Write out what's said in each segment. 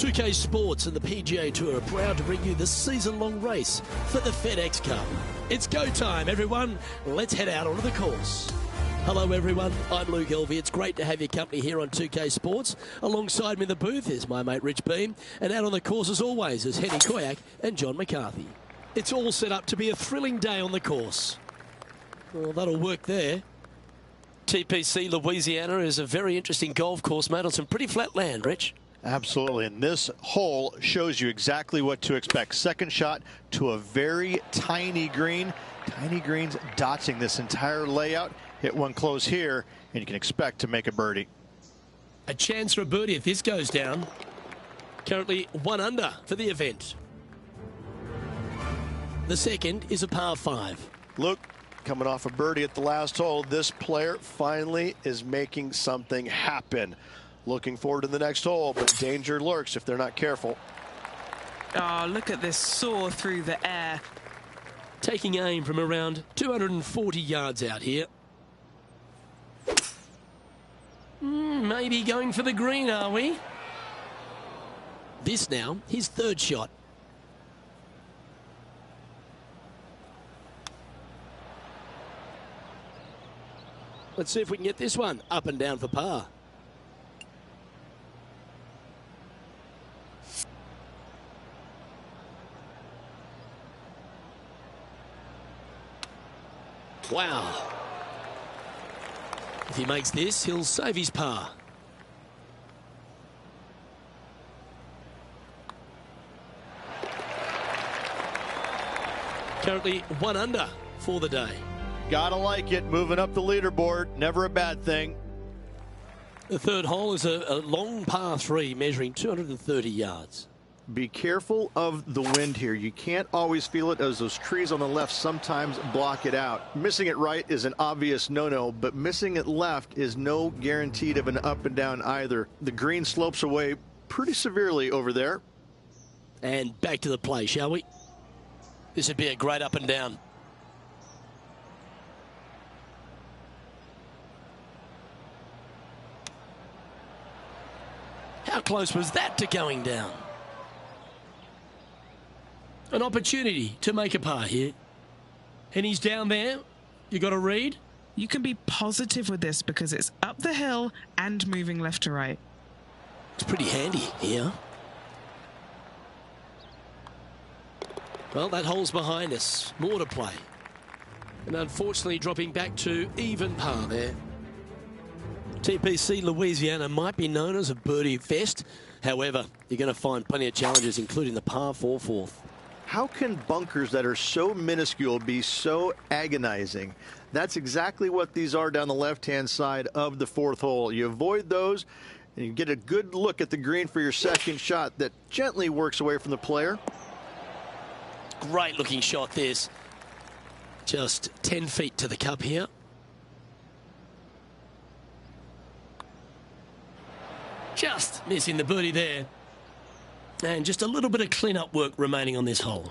2K Sports and the PGA Tour are proud to bring you the season-long race for the FedEx Cup. It's go time, everyone. Let's head out onto the course. Hello, everyone. I'm Luke Elvey. It's great to have your company here on 2K Sports. Alongside me in the booth is my mate Rich Beam. And out on the course, as always, is Henny Koyak and John McCarthy. It's all set up to be a thrilling day on the course. Well, that'll work there. TPC Louisiana is a very interesting golf course, mate, on some pretty flat land, Rich. Absolutely, and this hole shows you exactly what to expect. Second shot to a very tiny green. Tiny greens dotting this entire layout. Hit one close here, and you can expect to make a birdie. A chance for a birdie if this goes down. Currently 1 under for the event. The second is a par 5. Luke, coming off a birdie at the last hole, this player finally is making something happen. Looking forward to the next hole, but danger lurks if they're not careful. Oh, look at this soar through the air. Taking aim from around 240 yards out here. Maybe going for the green, are we? This now, his third shot. Let's see if we can get this one up and down for par. Wow. If he makes this, he'll save his par. Currently 1 under for the day. Gotta like it, moving up the leaderboard, never a bad thing. The third hole is a long par 3 measuring 230 yards. Be careful of the wind here. You can't always feel it, as those trees on the left sometimes block it out. Missing it right is an obvious no-no, but missing it left is no guaranteed of an up and down either. The green slopes away pretty severely over there. And back to the play, shall we? This would be a great up and down. How close was that to going down? An opportunity to make a par here. And he's down there. You got to read. You can be positive with this because it's up the hill and moving left to right. It's pretty handy here. Well, that hole's behind us. More to play. And unfortunately dropping back to even par there. TPC Louisiana might be known as a birdie fest. However, you're going to find plenty of challenges, including the par 4 fourth. How can bunkers that are so minuscule be so agonizing? That's exactly what these are down the left-hand side of the fourth hole. You avoid those, and you get a good look at the green for your second shot that gently works away from the player. Great looking shot this. Just 10 feet to the cup here. Just missing the birdie there. And just a little bit of clean-up work remaining on this hole.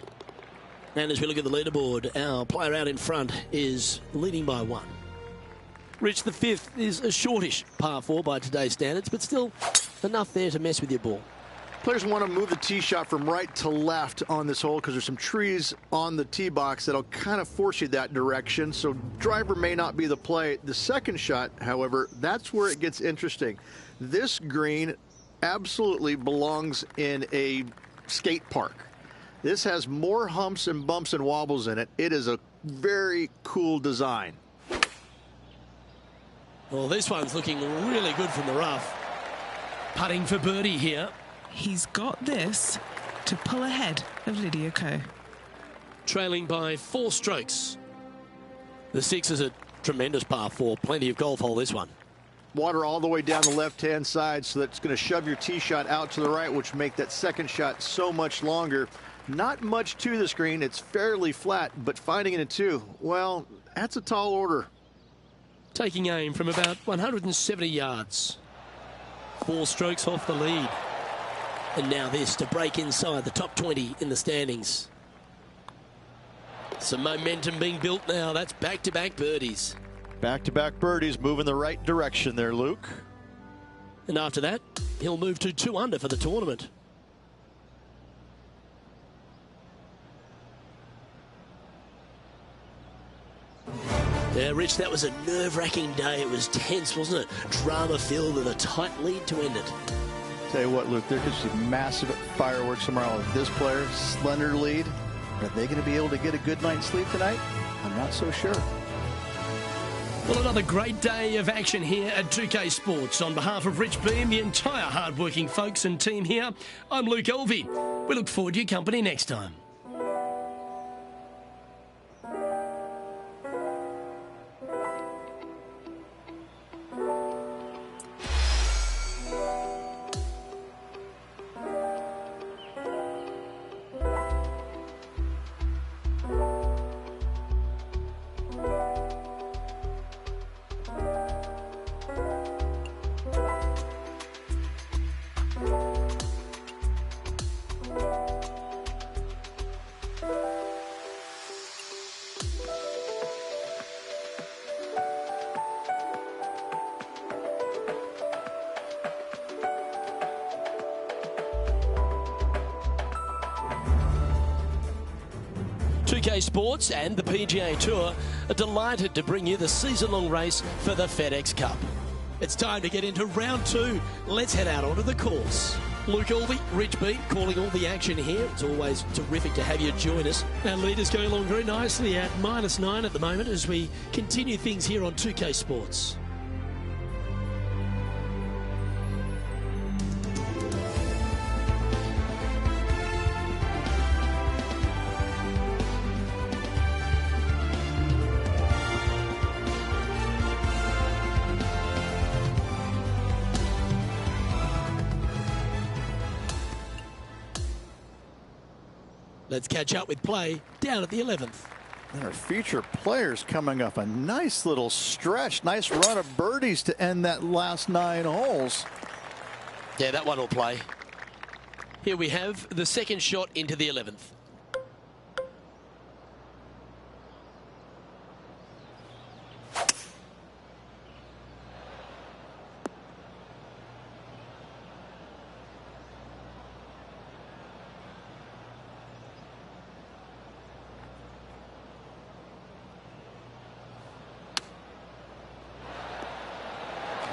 And as we look at the leaderboard, our player out in front is leading by 1. Rich, the fifth is a shortish par 4 by today's standards, but still enough there to mess with your ball. Players want to move the tee shot from right to left on this hole because there's some trees on the tee box that'll kind of force you that direction, so driver may not be the play. The second shot, however, that's where it gets interesting. This green absolutely belongs in a skate park. This has more humps and bumps and wobbles in it. It is a very cool design. Well, this one's looking really good from the rough. Putting for birdie here. He's got this to pull ahead of Lydia Ko. Trailing by 4 strokes. The 6 is a tremendous par 4. Plenty of golf hole, this one. Water all the way down the left-hand side, so that's going to shove your tee shot out to the right, which make that second shot so much longer. Not much to the screen. It's fairly flat, but finding it in 2, well, that's a tall order. Taking aim from about 170 yards. 4 strokes off the lead. And now this to break inside the top 20 in the standings. Some momentum being built now. That's back-to-back birdies. Back-to-back birdies, moving the right direction there, Luke. And after that, he'll move to 2 under for the tournament. Yeah, Rich, that was a nerve-wracking day. It was tense, wasn't it? Drama-filled and a tight lead to end it. Tell you what, Luke, there could be massive fireworks tomorrow with this player, slender lead. Are they going to be able to get a good night's sleep tonight? I'm not so sure. Well, another great day of action here at 2K Sports. On behalf of Rich Beam, the entire hard-working folks and team here, I'm Luke Elvey. We look forward to your company next time. Sports and the PGA Tour are delighted to bring you the season-long race for the FedEx Cup. It's time to get into round 2. Let's head out onto the course. Luke Elvey, Rich Beat, calling all the action here. It's always terrific to have you join us. Our leader's going along very nicely at -9 at the moment as we continue things here on 2K Sports. Let's catch up with play down at the 11th. And our feature players coming up a nice little stretch. Nice run of birdies to end that last 9 holes. Yeah, that one will play. Here we have the second shot into the 11th.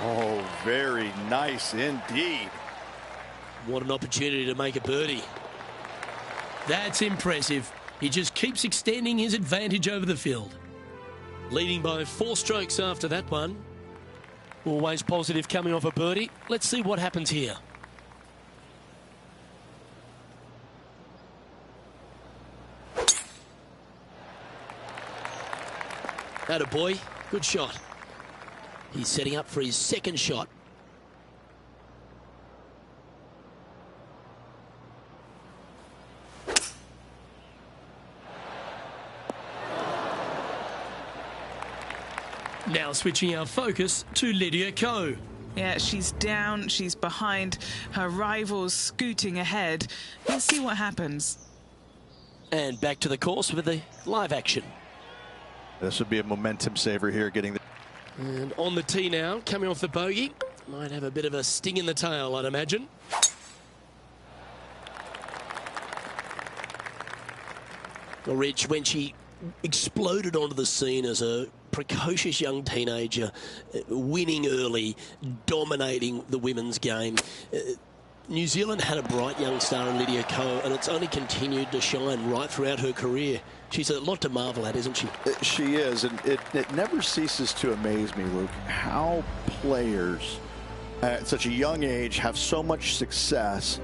Oh, very nice indeed. What an opportunity to make a birdie. That's impressive. He just keeps extending his advantage over the field. Leading by 4 strokes after that one. Always positive coming off a birdie. Let's see what happens here. Atta boy, good shot. He's setting up for his second shot. Now switching our focus to Lydia Ko. Yeah, she's down, she's behind, her rivals scooting ahead. Let's see what happens. And back to the course with the live action. This would be a momentum saver here, getting the... And on the tee now, coming off the bogey. Might have a bit of a sting in the tail, I'd imagine. Well, Rich, when she exploded onto the scene as a precocious young teenager, winning early, dominating the women's game, New Zealand had a bright young star in Lydia Ko, and it's only continued to shine right throughout her career. She's a lot to marvel at, isn't she? She is, and it never ceases to amaze me, Luke, how players at such a young age have so much success,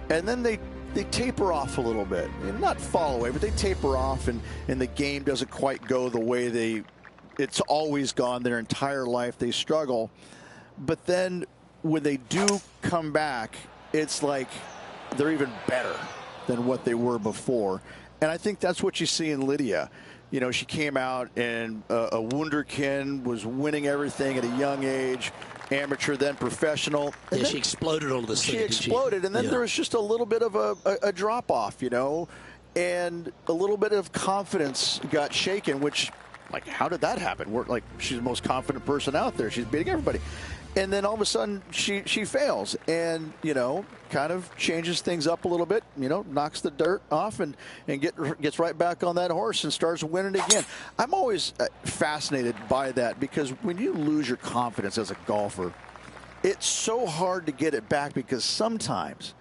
and then they taper off a little bit. Not fall away, but they taper off, and the game doesn't quite go the way it's always gone their entire life. They struggle. But then when they do come back, it's like they're even better than what they were before. And I think that's what you see in Lydia. You know, she came out and a wunderkind, was winning everything at a young age, amateur, then professional. And yeah, she exploded onto the scene. She exploded, and then there was just a little bit of a drop-off, you know, and a little bit of confidence got shaken, which, like, how did that happen? She's the most confident person out there. She's beating everybody. And then all of a sudden she fails, and kind of changes things up a little bit. Knocks the dirt off and gets right back on that horse and starts winning again. I'm always fascinated by that, because when you lose your confidence as a golfer, it's so hard to get it back, because sometimes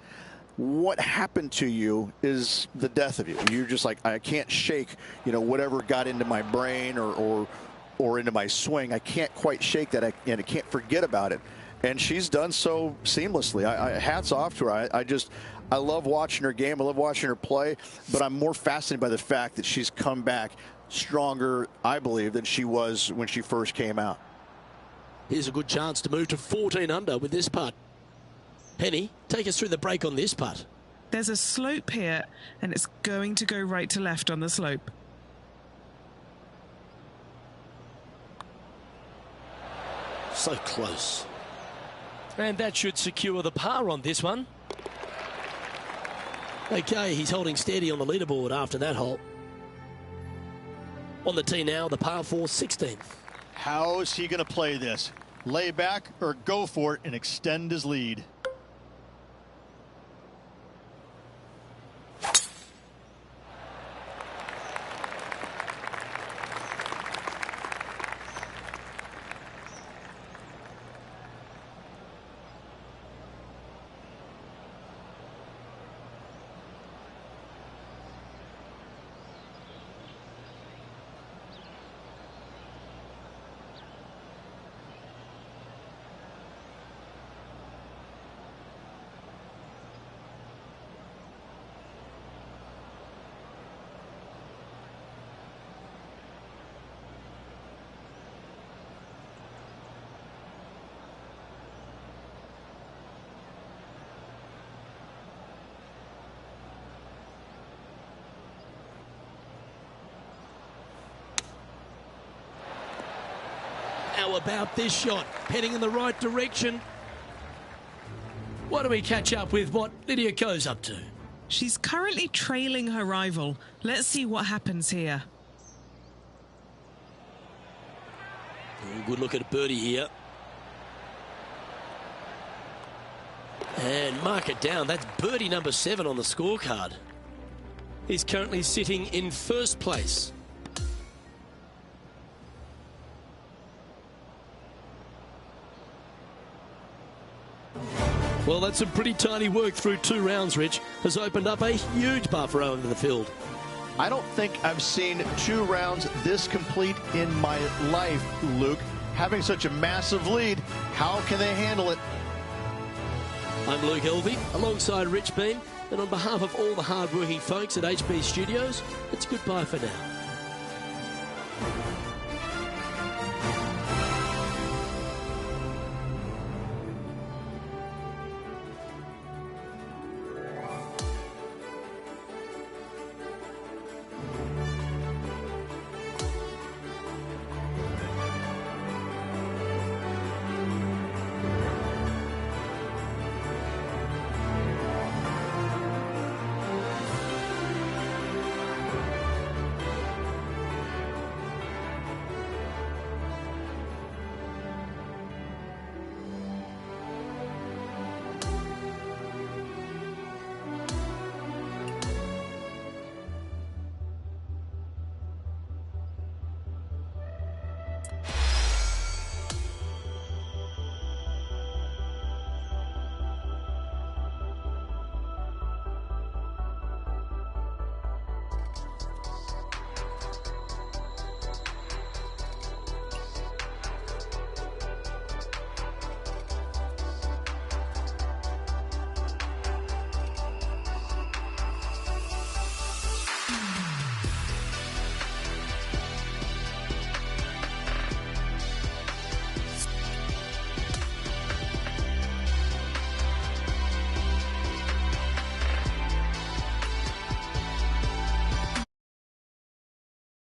what happened to you is the death of you. You're just like, I can't shake whatever got into my brain or into my swing. I can't quite shake that, and I can't forget about it. And she's done so seamlessly. Hats off to her. I love watching her game. I love watching her play, but I'm more fascinated by the fact that she's come back stronger, I believe, than she was when she first came out. Here's a good chance to move to 14 under with this putt. Penny, take us through the break on this putt. There's a slope here, and it's going to go right to left on the slope. So close. And that should secure the par on this one. Okay, he's holding steady on the leaderboard after that hole. On the tee now, the par 4 16th. How is he going to play this? Lay back or go for it and extend his lead? How about this shot? Heading in the right direction. Why don't we catch up with what Lydia Ko's up to? She's currently trailing her rival. Let's see what happens here. Oh, good look at a birdie here. And mark it down. That's birdie number 7 on the scorecard. He's currently sitting in first place. Well, that's some pretty tiny work through 2 rounds, Rich. Has opened up a huge buffer over the field. I don't think I've seen 2 rounds this complete in my life, Luke. Having such a massive lead, how can they handle it? I'm Luke Elvey, alongside Rich Beam, and on behalf of all the hard-working folks at HB Studios, it's goodbye for now.